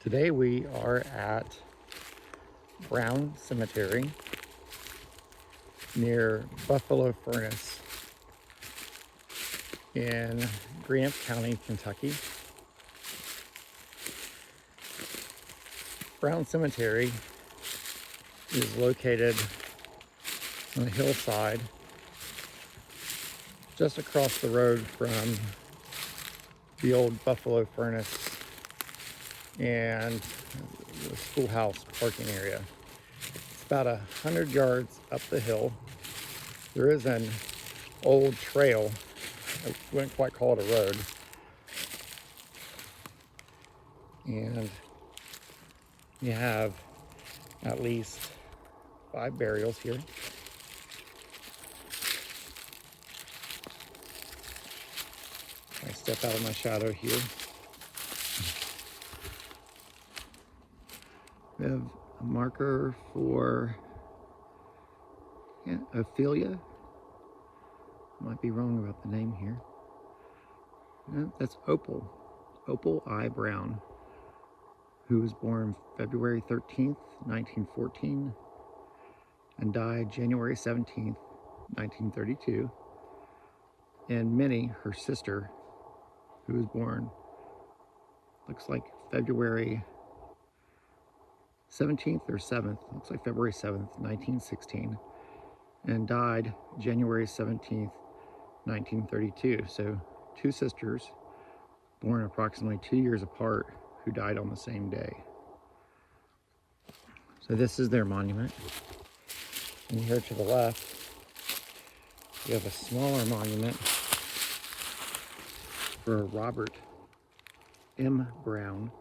Today we are at Brown Cemetery near Buffalo Furnace in Greenup County, Kentucky. Brown Cemetery is located on a hillside just across the road from the old Buffalo Furnace and the schoolhouse parking area. It's about 100 yards up the hill. There is an old trail. I wouldn't quite call it a road. And you have at least 5 burials here. I step out of my shadow here. We have a marker for Ophelia. Might be wrong about the name here. No, that's Opal I. Brown, who was born February 13th, 1914, and died January 17th, 1932. And Minnie, her sister, who was born, looks like February 17th or 7th, looks like February 7th, 1916, and died January 17th, 1932. So 2 sisters born approximately 2 years apart who died on the same day. So this is their monument. And here to the left, we have a smaller monument for Robert M. Brown,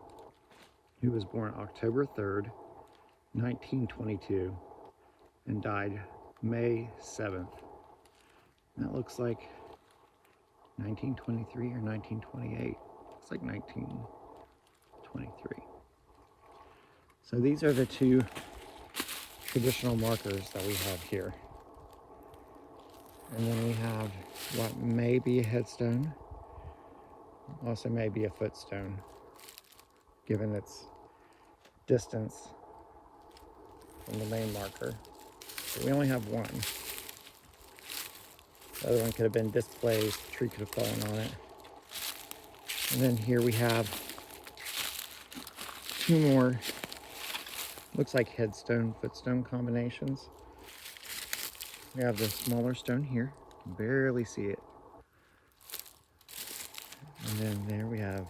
who was born October 3rd, 1922, and died May 7th. And that looks like 1923 or 1928. Looks like 1923. So these are the 2 traditional markers that we have here. And then we have what may be a headstone, also may be a footstone, given its distance from the main marker. But we only have one. The other one could have been displaced, the tree could have fallen on it. And then here we have 2 more, looks like headstone, footstone combinations. We have the smaller stone here, you can barely see it. And then there we have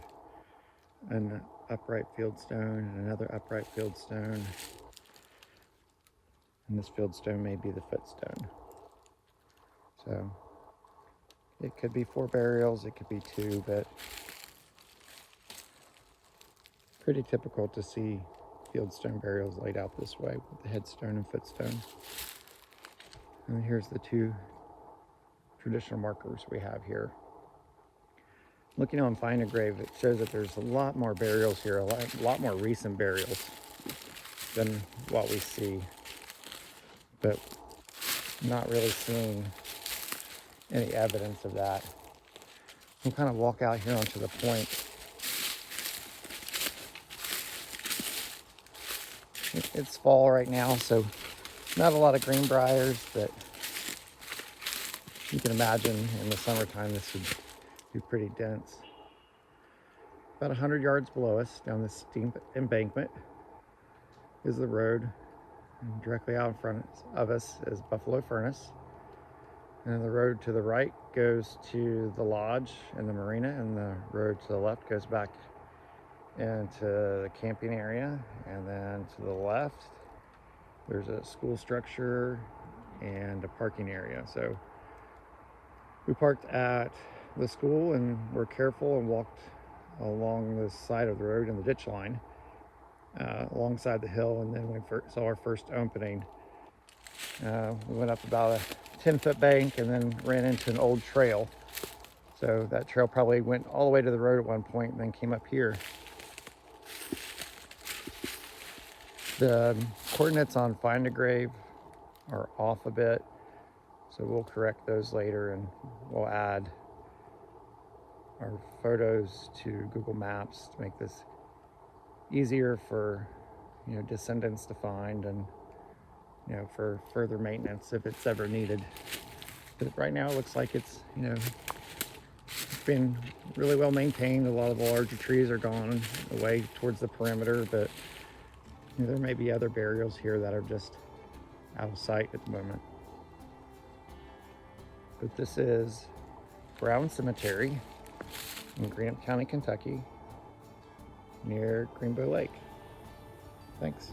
an upright field stone and another upright field stone. And this field stone may be the footstone. So it could be 4 burials, it could be 2, but pretty typical to see fieldstone burials laid out this way with the headstone and footstone. And here's the 2 traditional markers we have here. Looking on Find a Grave, it shows that there's a lot more burials here, a lot more recent burials than what we see, but not really seeing any evidence of that. We'll kind of walk out here onto the point. It's fall right now, so not a lot of greenbriers, but you can imagine in the summertime this would be pretty dense. About 100 yards below us, down this steep embankment, is the road. And directly out in front of us is Buffalo Furnace. And the road to the right goes to the lodge and the marina, and the road to the left goes back into the camping area. And then to the left, there's a school structure and a parking area. So we parked at the school and were careful and walked along the side of the road in the ditch line alongside the hill, and then we saw our first opening. We went up about a 10-foot bank and then ran into an old trail. So that trail probably went all the way to the road at one point and then came up here. The coordinates on Find a Grave are off a bit, so we'll correct those later, and we'll add our photos to Google Maps to make this easier for, you know, descendants to find, and, you know, for further maintenance if it's ever needed. But right now it looks like it's, you know, been really well maintained. A lot of the larger trees are gone away towards the perimeter, but you know, there may be other burials here that are just out of sight at the moment. But this is Brown Cemetery in Greenup County, Kentucky, near Greenbo Lake. Thanks.